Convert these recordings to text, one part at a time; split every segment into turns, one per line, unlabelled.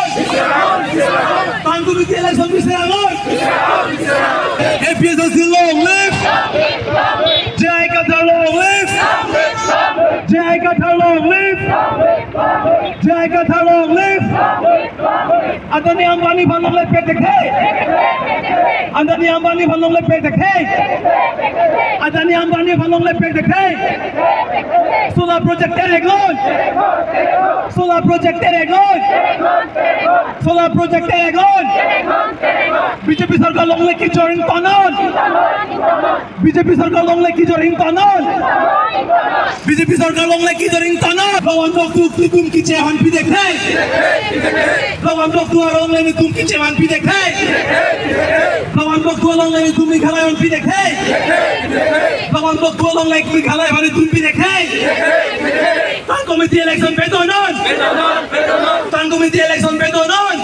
Time committee election bisiragon. APSLC long live. Jai Qatar long live. Jai Qatar long live. Jai Qatar long live. Adani Ambani bhanong le pek dekhe. Adani Ambani bhanong le pek dekhe. Adani Ambani bhanong le pek dekhe. Solar project teregon. Solar project teregon. Solar project teregon. BJP sarkar long le kichoring panon. BJP sarkar long le kichoring panon. BJP sarkar long le kichoring panon. Lawan waktu tum kiche han pi dekhe. Lawan waktu long le tum kiche han pi dekhe. Lawan waktu long le tum khalai han pi dekhe. Lawan waktu long le tum khalai han tum pi dekhe. Tan committee election betonon. Tan committee election betonon.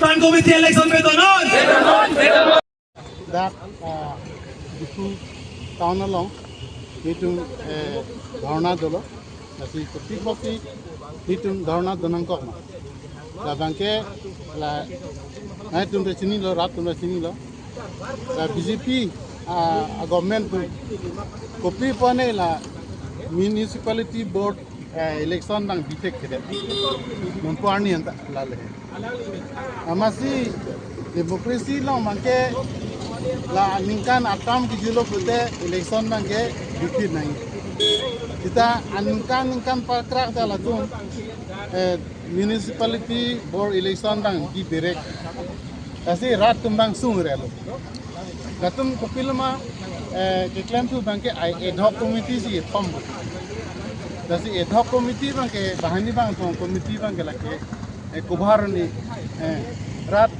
Tan committee election betonon.
That difu town along hitung dharna dolo nasi kopi hitung dharna donangkok ma la bangke la nai tumre sini lo rat tumre sini lo la BJP government kopi pone la municipality board election nang bitek kede monpuarni anta lale amasi demokrasi lo mangke la ningkan atam ki julo pute election mangke duty nai kita ningkan pakrak ta latung municipality board election dang di berek asi rat tumbang sung relo gatum kopilma keklem tu bangke ad hoc committee si pom dasi ad hoc committee bangke bahani bang tong committee bangke lake kubhar ni rat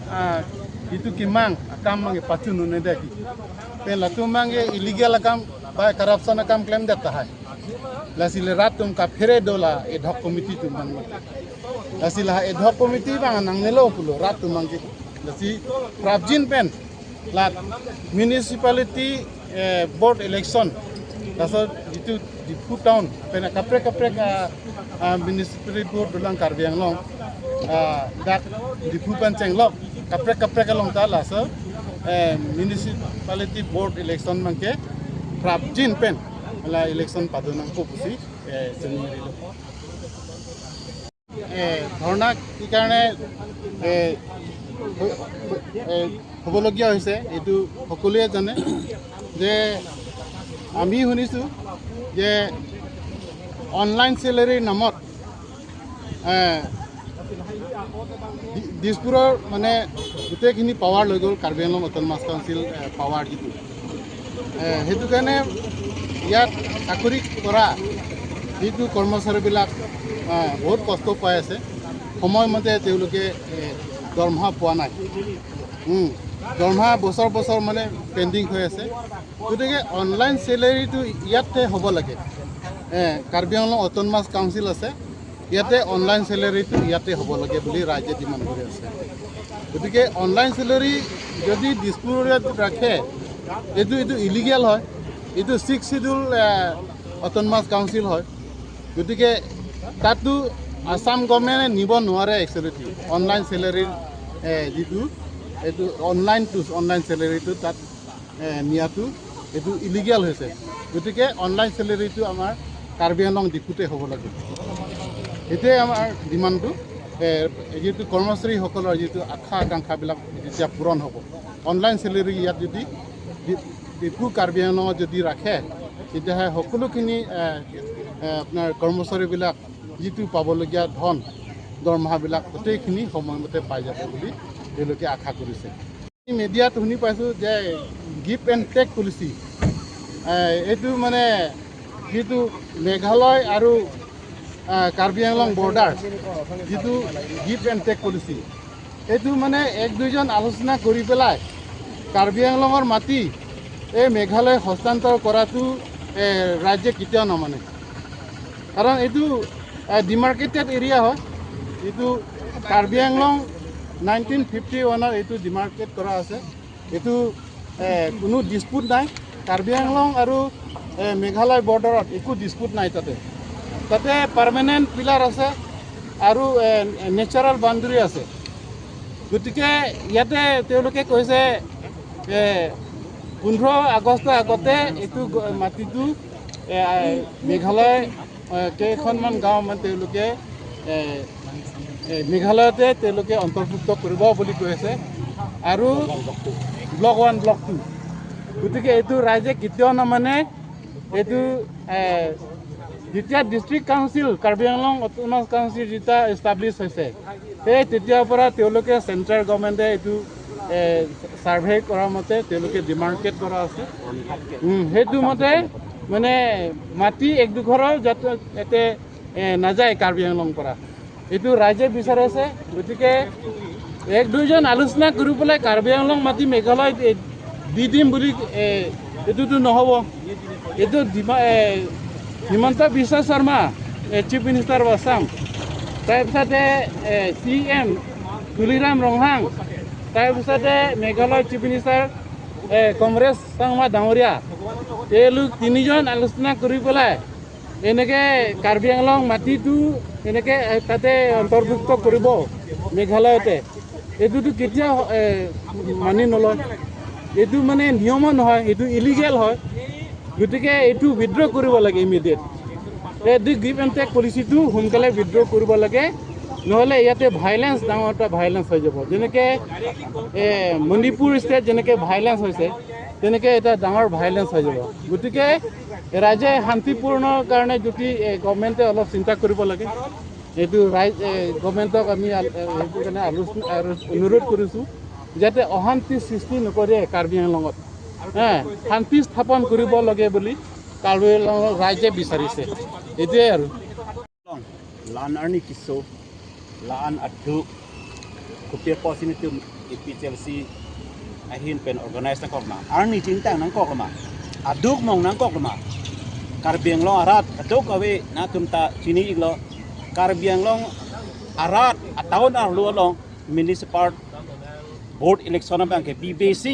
itu kimang akam mangi pacu nune deki pe latum mangi illegal akam by corruption akam claim deta hai lasi le ratum ka phere dola ad hoc committee tu mang lasi la ad hoc committee bang nang nelo pulo ratum mangi lasi prabjin pen lat municipality board election laso itu di put down pen kapre ka municipality board dolang karbiang long dak di pupan cenglok kapre kalong tala so municipality board election mangke prabjin pen la election padonang ko pusi January lo ধৰ্ণা কি কাৰণে হ'বলগীয়া হৈছে এইটো সকলোৱে জানে যে আমি শুনিছোঁ যে অনলাইন চেলাৰীৰ নামত দিছপুৰৰ মানে গোটেইখিনি পাৱাৰ লৈ গ'ল Karbi Anglong autonomous council power যিটো সেইটো কাৰণে ইয়াত চাকৰি কৰা যিটো কৰ্মচাৰীবিলাক বহুত কষ্ট পাই আছে সময়মতে তেওঁলোকে দৰমহা পোৱা নাই দৰমহা বছৰ মানে পেণ্ডিং হৈ আছে গতিকে অনলাইন চেলাৰীটো ইয়াতে হ'ব লাগে কাৰ্বি আংলং অট'নমাছ কাউন্সিল আছে ইয়াতে অনলাইন চেলাৰীটো ইয়াতে হ'ব লাগে বুলি ৰাইজে ডিমাণ্ড কৰি আছে গতিকে অনলাইন চেলাৰী যদি দিছপুৰত ৰাখে এইটো ইলিগেল হয় এইটো 6 শিডিউল অট'নমাছ কাউন্সিল হয় গতিকে তাতো আসাম গভৰ্ণমেণ্টে নিব নোৱাৰে একচুৱেলি অনলাইন চেলাৰীৰ যিটো এইটো অনলাইন চেলাৰীটো তাত নিয়াটো এইটো ইলিগেল হৈছে গতিকে অনলাইন চেলাৰীটো আমাৰ কাৰ্বি আংলং ডিপুতে হ'ব লাগে এটোৱে আমাৰ ডিমাণ্ডটো যিটো কৰ্মচাৰীসকলৰ যিটো আশা আকাংক্ষাবিলাক যেতিয়া পূৰণ হ'ব অনলাইন চেলাৰী ইয়াত যদি ডিপু কাৰ্বি আংলঙত যদি ৰাখে তেতিয়াহে সকলোখিনি আপোনাৰ কৰ্মচাৰীবিলাক যিটো পাবলগীয়া ধন দৰমহাবিলাক গোটেইখিনি সময়মতে পাই যাব বুলি তেওঁলোকে আশা কৰিছে মিডিয়াত শুনি পাইছোঁ যে গিভ এণ্ড টেক পলিচি এইটো মানে যিটো মেঘালয় আৰু কাৰ্বি আংলং বৰ্ডাৰ যিটো গিভ এণ্ড টেক পলিচি এইটো মানে এক দুইজন আলোচনা কৰি পেলাই কাৰ্বি আংলঙৰ মাটি এই মেঘালয় হস্তান্তৰ কৰাটো ৰাজ্যে কেতিয়াও নমানে কাৰণ এইটো ডিমাৰ্কেটেড এৰিয়া হয় এইটো কাৰ্বি আংলং 1951 এইটো ডিমাৰ্কেট কৰা আছে এইটো কোনো ডিসপুট নাই কাৰ্বি আংলং আৰু মেঘালয় বৰ্ডাৰত একো ডিসপুট নাই তাতে পাৰ্মানেন্ট পিলাৰ আছে আৰু নেচাৰেল বাউণ্ডেৰী আছে গতিকে ইয়াতে তেওঁলোকে কৈছে 15 আগষ্টৰ আগতে এইটো মাটিটো মেঘালয় কেইখনমান গাঁও মানে তেওঁলোকে মেঘালয়তে তেওঁলোকে অন্তৰ্ভুক্ত কৰিব বুলি কৈ আছে আৰু ব্লক 1 ব্লক 2 গতিকে এইটো ৰাইজে কেতিয়াও নামানে এইটো যেতিয়া district council Karbi Anglong autonomous council যেতিয়া এষ্টাব্লিছ হৈছে সেই তেতিয়াৰ পৰা তেওঁলোকে চেণ্ট্ৰেল গভৰ্ণমেণ্টে এইটো ছাৰ্ভে কৰা মতে তেওঁলোকে ডিমাৰ্কেট কৰা আছে সেইটো মতে মানে মাটি এক দুঘৰৰ যাতে ইয়াতে নাযায় কাৰ্বি আংলং পৰা এইটো ৰাইজে বিচাৰিছে গতিকে এক দুইজন আলোচনা কৰি পেলাই কাৰ্বি আংলং মাটি মেঘালয় দি দিম বুলি এইটোতো নহ'ব এইটো Himanta Biswa Sarma chief minister of Assam তাৰপিছতে CM তুলিৰাম ৰংহাং তাৰপিছতে মেঘালয় চিফ মিনিষ্টাৰ কংগ্ৰেছ চাংমা ডাঙৰীয়া তেওঁলোক তিনিজন আলোচনা কৰি পেলাই এনেকৈ কাৰ্বি আংলং মাটিটো এনেকৈ তাতে অন্তৰ্ভুক্ত কৰিব মেঘালয়তে এইটোতো কেতিয়াও মানি নলয় এইটো মানে নিয়ম নহয় এইটো ইলিগেল হয় গতিকে এইটো উইথড্ৰ কৰিব লাগে ইমিডিয়েট এই গিভ এণ্ড টেক পলিচিটো সোনকালে উইথড্ৰ কৰিব লাগে নহ'লে ইয়াতে ভাইলেঞ্চ ডাঙৰ এটা ভাইলেঞ্চ হৈ যাব যেনেকৈ মণিপুৰ ষ্টেট যেনেকৈ ভাইলেঞ্চ হৈছে তেনেকৈ এটা ডাঙৰ ভাইলেঞ্চ হৈ যাব গতিকে ৰাইজে শান্তিপূৰ্ণৰ কাৰণে যদি গভৰ্ণমেণ্টে অলপ চিন্তা কৰিব লাগে এইটো গভৰ্ণমেণ্টক আমি সেইটো কাৰণে অনুৰোধ কৰিছোঁ যাতে অশান্তি সৃষ্টি নকৰে কাৰ্বি আংলঙত শান্তি স্থাপন কৰিব লাগে বুলি কাৰ্বি আংলঙৰ ৰাইজে বিচাৰিছে এইটোৱে আৰু
laan arni kiso laan aduk kupir posinitum IPCLC ahin pen organize na kokma arni cintang nang kokma aduk mong nang kokma Karbi Anglong arat aduk awe na tumta sini iglo Karbi Anglong arat atawon arlu long municipal board election bangke BBC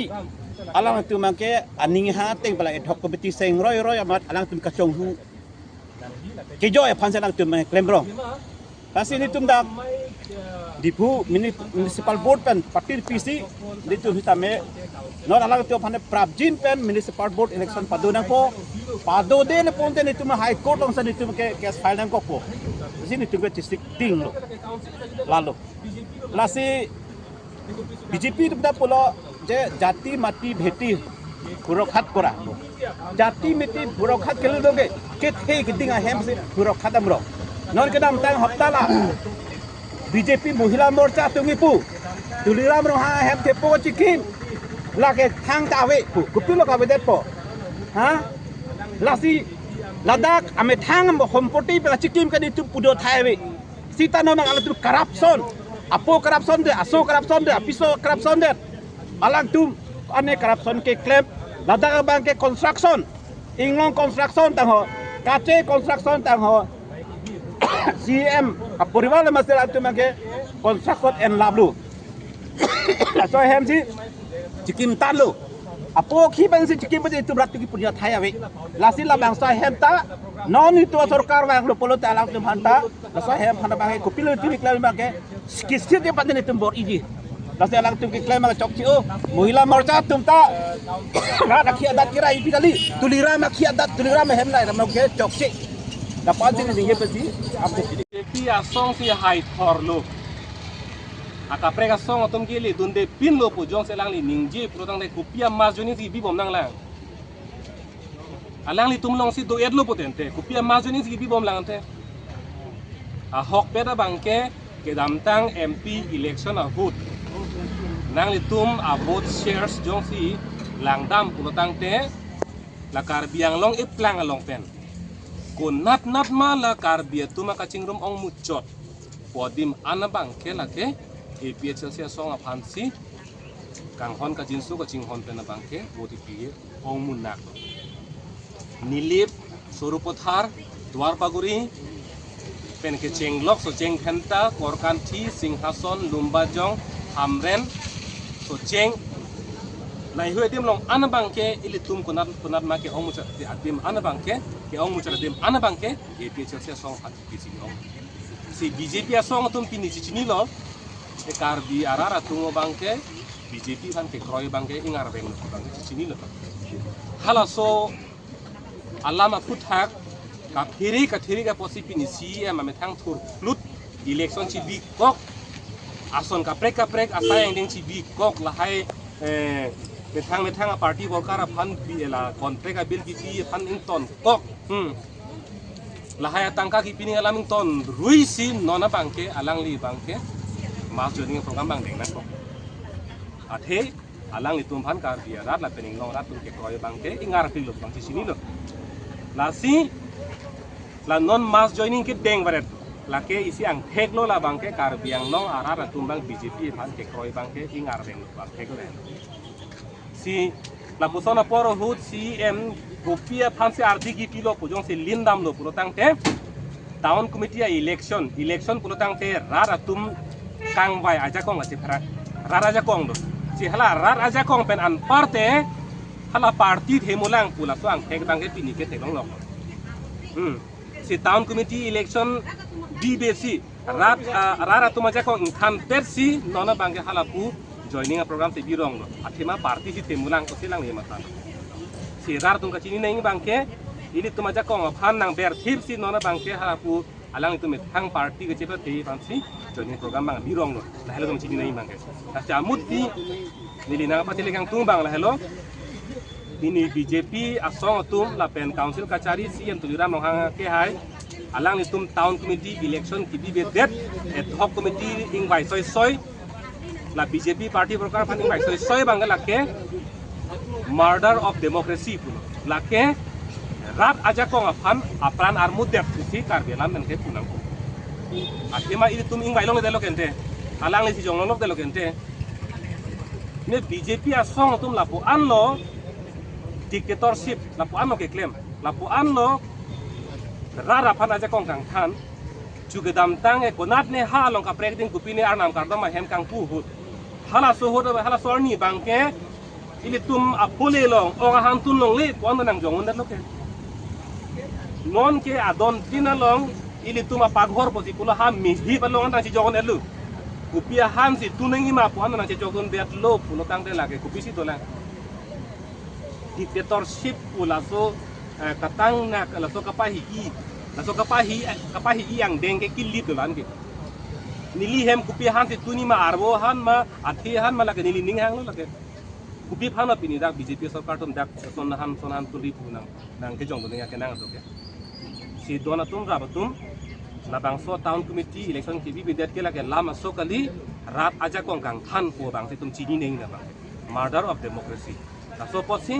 alang tu mangke aning ha teng bala ad hoc committee seng roy amat alang tum kacong hu kejo e phansa alang tum klembrong kasi ni tum dak dipu municipal board pen partir PC ni tum hitame no alang tu phane prabjin pen municipal board election padonang ko padode ne ponte ni tum high court ong sa ni tum ke case file nang ko po sini tum district ding lo lalu lasi BJP tum da polo যে জাতি মাটি ভেটি সুৰক্ষাত কৰা জাতি মাটি সুৰক্ষাত কেলে লগে কে থে গিদিং আহেম সে সুৰক্ষাত আমৰ নন কে নাম তাং হপ্তালা বিজেপি মহিলা মৰ্চা তুঙিপু তুলিৰাম ৰহা হেম থেপো চিকিম লাগে থাং তাৱে গুপি লগাবে দেপ হা লাসি লাদাখ আমি থাং সম্পত্তি পেলা চিকিম কে দিতু পুদো থাইবে সিতানো নাং আলতু কারাপশন আপো কারাপশন দে আসো corruption De আপিসো corruption De alang tum ane corruption ke claim ladang bang ke construction inglong construction tang ho kace construction tang ho CM apuriwal masalah tum ke construction en lablu so hem si chikim talu apo khi bang si chikim bade tu ratu ki punya thaya we lasi la bang sa hem ta non itu sarkar bang lo polo ta alang tum hanta so hem hana bang ko pilu tu claim bang ke skisir de padene tum bor iji Lasi alang tum kiklaim mga chokchi o Mohila morcha tum ta Rada kia adat kira ipi kali Tulirama kia adat tulirama hemna Ramang kia chokchi Dapat sini sini pasti update sini
Eki asong si hai thor lo Akapre asong otom kili Dunde pin lo po jong selang li ningji Protang de kupia mas joni si bibom nang lang Alang li tumlong si do edlo potente Kupia mas joni si bibom lang ante Ahok peta bangke Kedamtang MP election ahut nang litum vote shares jong si langdam pulotang te la Karbi Anglong iplang along pen kun nat ma la Karbi tuma kaching rum ong muchot podim anabang ke la ke APHL sia song aphansi kang hon kajin su kaching hon pen abang ke boti pi ong munak nilip surupothar dwarpaguri pen ke chenglok so cheng khanta korkanthi singhason lumbajong amren so cheng nai hue dim long anabang ke ilitum kunat ma ke ong mucha adim anabang ke ong mucha adim anabang ke APHL sia song hat pisi ong si BJP asong tum pini cicini lo e karbi arara tungo bangke BJP kan ke kroy bangke ingar beng lo bangke cicini lo halaso alama puthak ka thiri ka posi pini CM ame thang thur lut election chi bi kok ason ka prek asa yang ding chi bi kok lahai me thang a party worker a phan bi la contract bill bi phan ing ton kok lahaya tangka ki pining alaming ton ruisi nona bangke alang li bangke mas joining program bang deng nako athe alang li tumphan kar dia rat la pening long rat tum ke kroy bangke ingar pil bang ci sini lo la si la non mas joining ke deng baret la ke isi ang thek lo la bangke kar biang long ara tumbang BJP phan ke kroy bangke ingar deng lo bang thek lo si la pusona poro hut CM Gopia fansi ardi pilo pujong si lindam lo pulotang te town committee election pulotang te rara tum kang bai aja kong si phara rara aja kong do si hala rara aja kong pen an parte hala party themulang pula so ang thek bang ke pini ke tekong lo si town committee election BBC rara tum aja kong than persi nona bang ke hala pu joining a program se birong lo athima party si themulang ko silang le matan si rar tung kacini neng bangke ini tu maja kong phan nang ber thip si nona bangke harapu alang itu thang party ke cepat tei pansi joining program bang birong lo lah hello tung cini neng bangke ta jamut di nili nang pati lekang tung bang lah hello ini BJP asong tum la pen council kachari si yang tulira mohang ke hai alang itum town committee election ki bi det ad hoc committee ing bai soi la BJP party program phan ing bai soi bang la ke murder of democracy puno lake rat aja kong afan apran armut dep si karbelam men ke punang ko akhima ini tum ing bailong delo kente alang si jong lok delo kente ne BJP asong tum lapu anlo dictatorship lapu anlo ke claim lapu anlo rara phan aja kong kang than juga damtang e konat ne ha long ka preding kupine arnam kardama hem kang pu hut hala so hut hala sorni bangke ini tum apole long orang hantun long le kuan nang jongon dat loke non ke adon tina long ini tum apaghor posi kula ham mihi balong nang si jongon elu kupia ham si tuneng ima kuan nang si jongon bet lo pulo kang de lage kupi si dolang dictatorship pula so katang na la so kapahi yang dengke kilip dolan ke nili hem kupia ham si tuni ma arbo han ma athi han ma lage nili ning hang lo lage kupi phana pini dak BJP sarkar tum dak sonahan tuli punang nang ke jong dunia ke nang doke si dona tum rabatum la bangso town committee election ki bi det ke la ke lama sokali rat aja kong kang than po bang si tum chini nei na bang murder of democracy ta so posi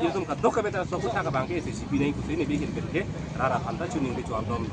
il tum ka doka beta so puta ka bang ke si bi nei ku se ne bi ke rara phanta chuning ke chwal dom